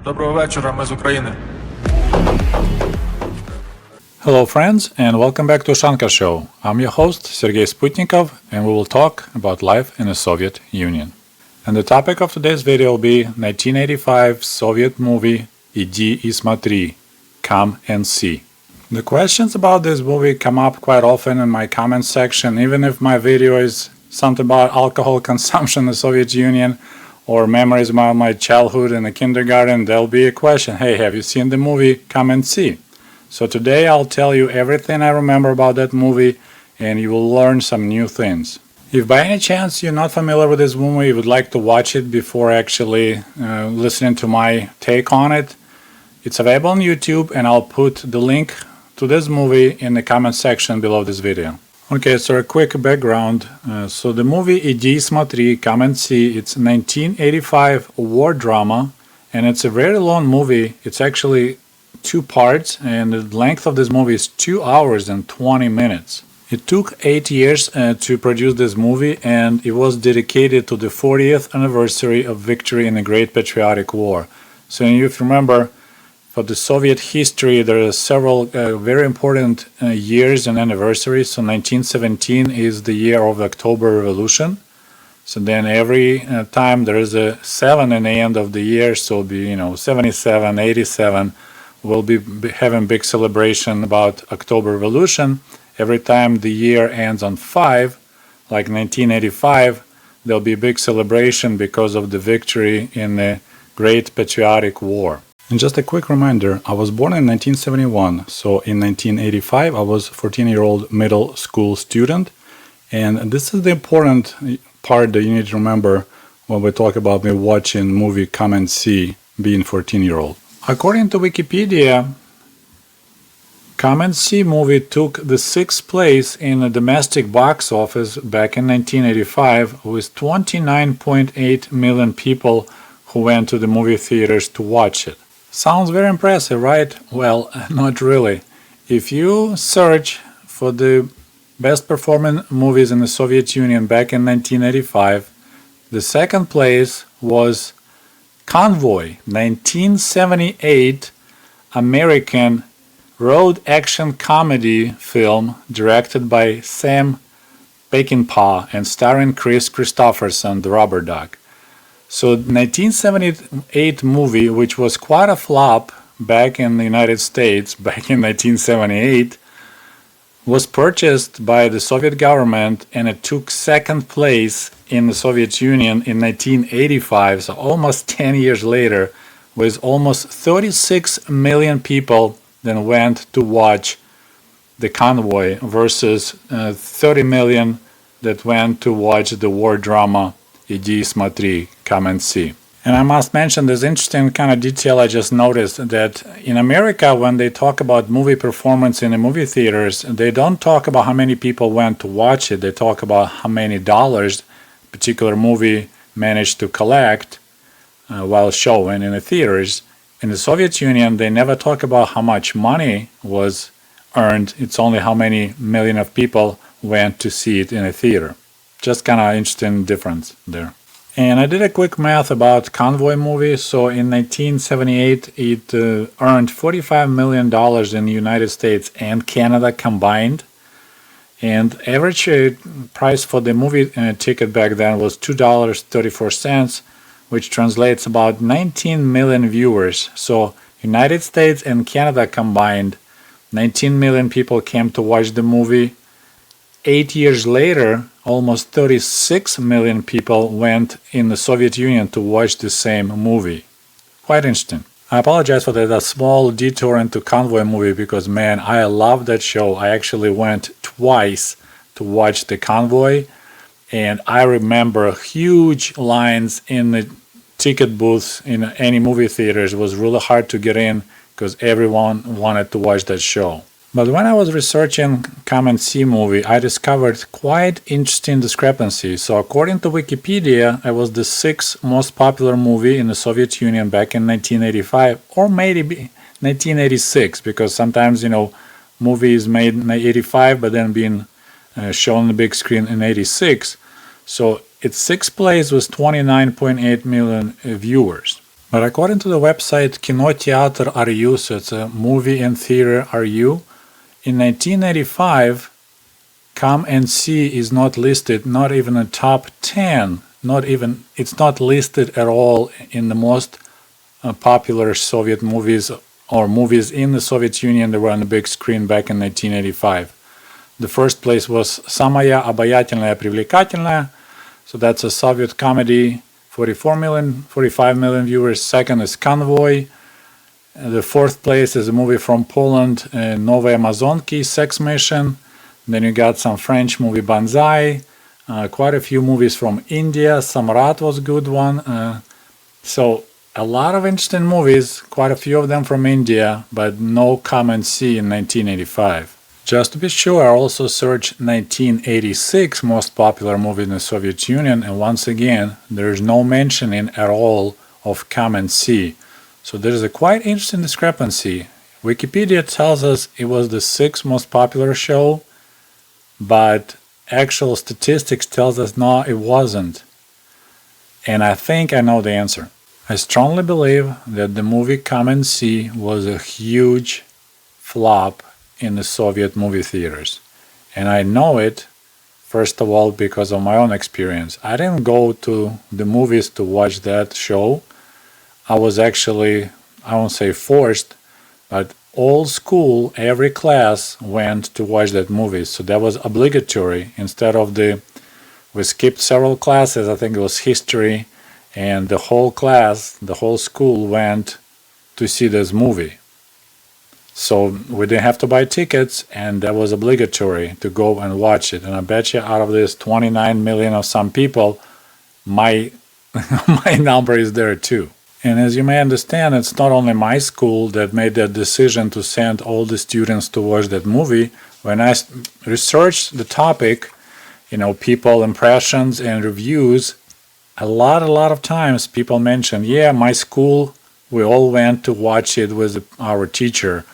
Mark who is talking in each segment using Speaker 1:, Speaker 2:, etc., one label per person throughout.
Speaker 1: Доброго вечора, ми з України.
Speaker 2: Hello friends and welcome back to Ushanka Show. I'm your host Sergei Sputnikov and we will talk about life in the Soviet Union. And the topic of today's video will be 1985 Soviet movie Иди и смотри, Come and See. The questions about this movie come up quite often in my comment section, even if my video is something about alcohol consumption in the Soviet Union or memories about my childhood in the kindergarten. There'll be a question, hey, have you seen the movie Come and See? So today I'll tell you everything I remember about that movie and you will learn some new things. If by any chance you're not familiar with this movie, you would like to watch it before actually listening to my take on it, it's available on YouTube and I'll put the link to this movie in the comment section below this video. Okay, so a quick background. So the movie Иди и смотри, Come and See, it's a 1985 war drama and it's a very long movie. It's actually 2 parts and the length of this movie is 2 hours and 20 minutes. It took 8 years to produce this movie and it was dedicated to the 40th anniversary of victory in the Great Patriotic War. So if you remember, for the Soviet history there are several very important years and anniversaries. So 1917 is the year of the October Revolution. So then every time there is a 7 in the end of the year, so be 77, 87, we'll be having big celebration about October Revolution. Every time the year ends on 5, like 1985, there'll be a big celebration because of the victory in the Great Patriotic War. And just a quick reminder, I was born in 1971, so in 1985 I was a 14-year-old middle school student, and this is the important part that you need to remember when we talk about me watching movie Come and See being 14-year-old. According to Wikipedia, Come and See movie took the 6th place in the domestic box office back in 1985 with 29.8 million people who went to the movie theaters to watch it. Sounds very impressive, right? Well, not really. If you search for the best performing movies in the Soviet Union back in 1985, the 2nd place was Convoy, 1978 American road action comedy film directed by Sam Peckinpah and starring Chris Christopherson, the rubber duck. So 1978 movie, which was quite a flop back in the United States back in 1978, was purchased by the Soviet government and it took 2nd place in the Soviet Union in 1985, so almost 10 years later, with almost 36 million people that went to watch the Convoy versus 30 million that went to watch the war drama Иди и смотри, Come and See. And I must mention this interesting kind of detail I just noticed, that in America when they talk about movie performance in the movie theaters, they don't talk about how many people went to watch it, they talk about how many dollars a particular movie managed to collect while showing in the theaters. In the Soviet Union they never talk about how much money was earned, it's only how many million of people went to see it in a theater. Just kind of interesting difference there. And I did a quick math about Convoy movie. So in 1978 it earned $45 million in the United States and Canada combined. And average price for the movie ticket back then was $2.34, which translates about 19 million viewers. So United States and Canada combined, 19 million people came to watch the movie. 8 years later, almost 36 million people went in the Soviet Union to watch the same movie. Quite interesting. I apologize for that small detour into Convoy movie because man, I love that show. I actually went twice to watch the Convoy and I remember huge lines in the ticket booths in any movie theaters. It was really hard to get in because everyone wanted to watch that show. But when I was researching Come and See movie, I discovered quite interesting discrepancies. So according to Wikipedia, it was the 6th most popular movie in the Soviet Union back in 1985, or maybe 1986, because sometimes, movies made in 85 but then being shown on the big screen in 86. So its 6th place was 29.8 million viewers. But according to the website Kino-Teatr.ru, so it's a movie and theater RU, in 1985, Come and See is not listed, not even in top 10, it's not listed at all in the most popular Soviet movies or movies in the Soviet Union that were on the big screen back in 1985. The first place was Самая обаятельная привлекательная, so that's a Soviet comedy, 45 million viewers. Second is Convoy. The fourth place is a movie from Poland, Nowe Amazonki, Sex Mission. Then you got some French movie, Banzai. Quite a few movies from India. Samrat was a good one. So a lot of interesting movies, quite a few of them from India, but no Come and See in 1985. Just to be sure, I also searched 1986 most popular movie in the Soviet Union, and once again, there is no mentioning at all of Come and See. So there is a quite interesting discrepancy. Wikipedia tells us it was the sixth most popular show, but actual statistics tells us no, it wasn't. And I think I know the answer. I strongly believe that the movie Come and See was a huge flop in the Soviet movie theaters. And I know it, first of all, because of my own experience. I didn't go to the movies to watch that show. I was actually, I won't say forced, but all school, every class went to watch that movie. So that was obligatory. Instead of we skipped several classes, I think it was history, and the whole class, the whole school went to see this movie. So we didn't have to buy tickets, and that was obligatory to go and watch it. And I bet you out of this 29 million of some people, my my number is there too. And as you may understand, it's not only my school that made that decision to send all the students to watch that movie. When I researched the topic, people impressions and reviews, a lot of times people mention, yeah, my school, we all went to watch it with our teacher.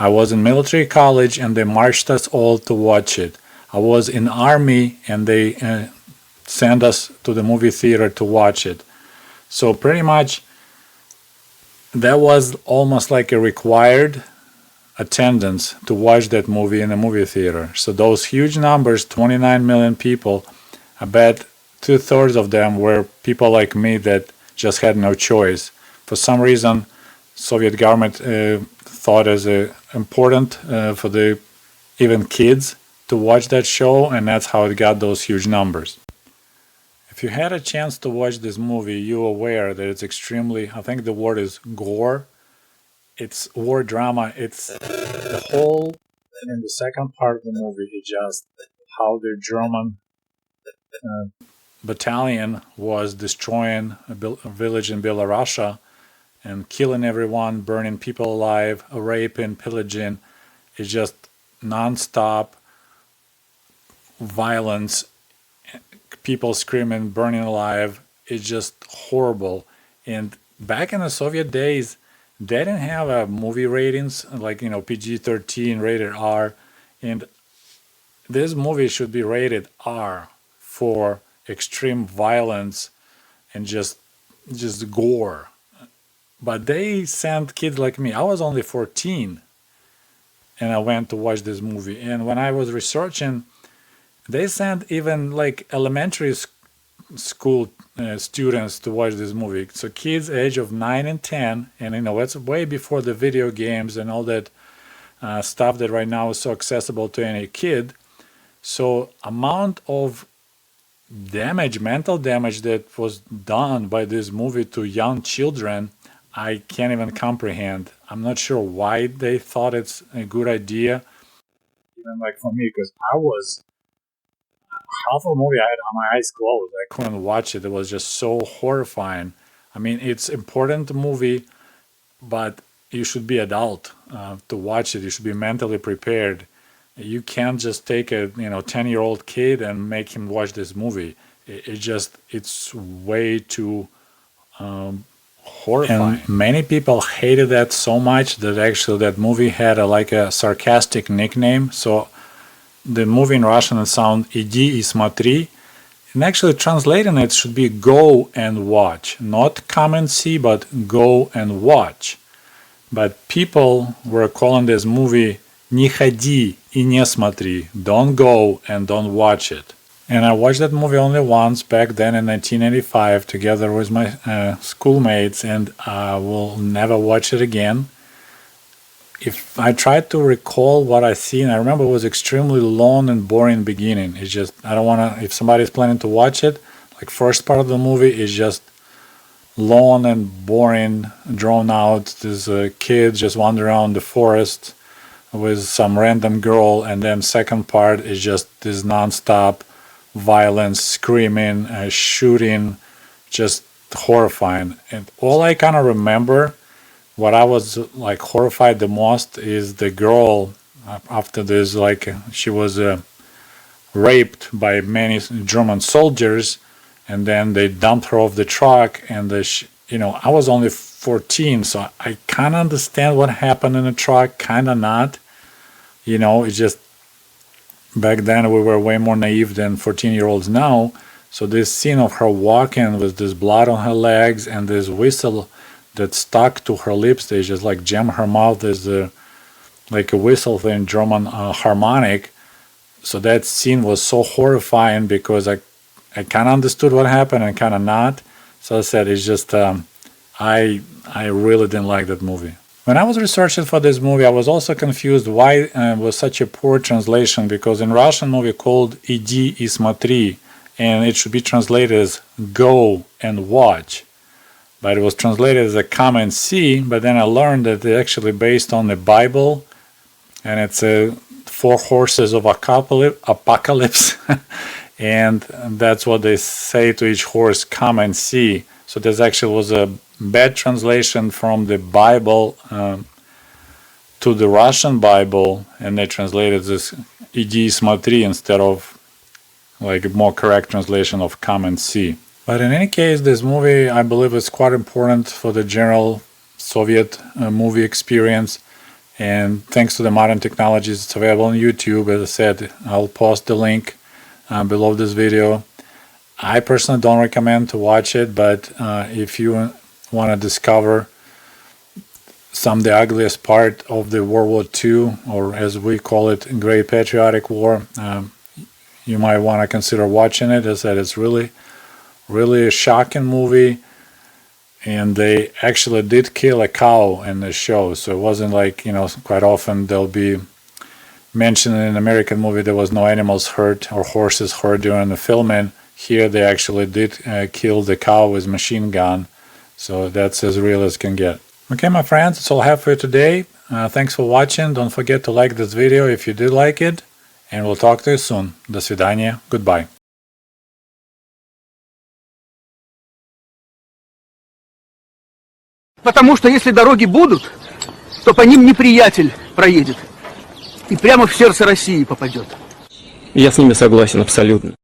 Speaker 2: I was in military college and they marched us all to watch it. I was in army and they sent us to the movie theater to watch it. So pretty much that was almost like a required attendance to watch that movie in a movie theater. So those huge numbers, 29 million people, I bet 2/3 of them were people like me that just had no choice. For some reason, Soviet government thought as important for the even kids to watch that show, and that's how it got those huge numbers. If you had a chance to watch this movie, you're aware that it's extremely, I think the word is gore. It's war drama. It's the whole, in the second part of the movie, it's just how the German battalion was destroying a village in Belarusia and killing everyone, burning people alive, raping, pillaging. It's just non-stop violence, people screaming, burning alive. It's just horrible. And back in the Soviet days, they didn't have movie ratings like PG-13, rated R, and this movie should be rated R for extreme violence and just gore. But they sent kids like me. I was only 14 and I went to watch this movie. And when I was researching, they sent even like elementary school students to watch this movie. So kids age of 9 and 10, and it's way before the video games and all that stuff that right now is so accessible to any kid. So amount of damage, mental damage that was done by this movie to young children, I can't even comprehend. I'm not sure why they thought it's a good idea. Even like for me, because I was half a movie, I had my eyes closed. I couldn't watch it. It was just so horrifying. I mean, it's important movie, but you should be adult to watch it. You should be mentally prepared. You can't just take a 10-year-old kid and make him watch this movie. It's way too horrifying. And many people hated that so much that actually that movie had a sarcastic nickname. So the movie in Russian sound "Иди и смотри." And actually translating it should be go and watch. Not come and see, but go and watch. But people were calling this movie «Не ходи и не смотри», don't go and don't watch it. And I watched that movie only once back then in 1985 together with my schoolmates, and I will never watch it again. If I tried to recall what I seen, I remember it was extremely long and boring beginning. It's just, I don't want to, if somebody's planning to watch it, like first part of the movie is just long and boring, drawn out. This kid just wandering around the forest with some random girl, and then second part is just this non-stop violence, screaming, shooting, just horrifying. And all I kind of remember, what I was like horrified the most, is the girl after this, like she was raped by many German soldiers, and then they dumped her off the truck, and I was only 14, so I kind of understand what happened in the truck, kind of not. It's just back then we were way more naive than 14-year-olds now. So this scene of her walking with this blood on her legs and this whistle that stuck to her lips, they just like jam her mouth. There's like a whistle thing, German harmonic. So that scene was so horrifying because I kind of understood what happened and kind of not. So I said, it's just I really didn't like that movie. When I was researching for this movie, I was also confused why it was such a poor translation, because in Russian movie called «Иди и смотри», and it should be translated as «go and watch». But it was translated as a «come and see», but then I learned that it's actually based on the Bible, and it's 4 horses of apocalypse, and that's what they say to each horse, «come and see». So this actually was a bad translation from the Bible to the Russian Bible, and they translated this «Иди и смотри» instead of like a more correct translation of «come and see». But in any case, this movie, I believe, is quite important for the general Soviet movie experience, and thanks to the modern technologies, it's available on YouTube. As I said, I'll post the link below this video. I personally don't recommend to watch it, but if you want to discover the ugliest part of the World War II, or as we call it, Great Patriotic War, you might want to consider watching it. As I said, it's really a shocking movie, and they actually did kill a cow in the show, so it wasn't like, quite often they'll be mentioned in an American movie there was no animals hurt or horses hurt during the filming. Here they actually did kill the cow with machine gun, so that's as real as can get. Okay, my friends, that's all I have for you today. Thanks for watching. Don't forget to like this video if you did like it, and we'll talk to you soon. До свидания. Goodbye.
Speaker 1: Потому что если дороги будут, то по ним неприятель проедет и прямо в сердце России попадет.
Speaker 3: Я с ними согласен абсолютно.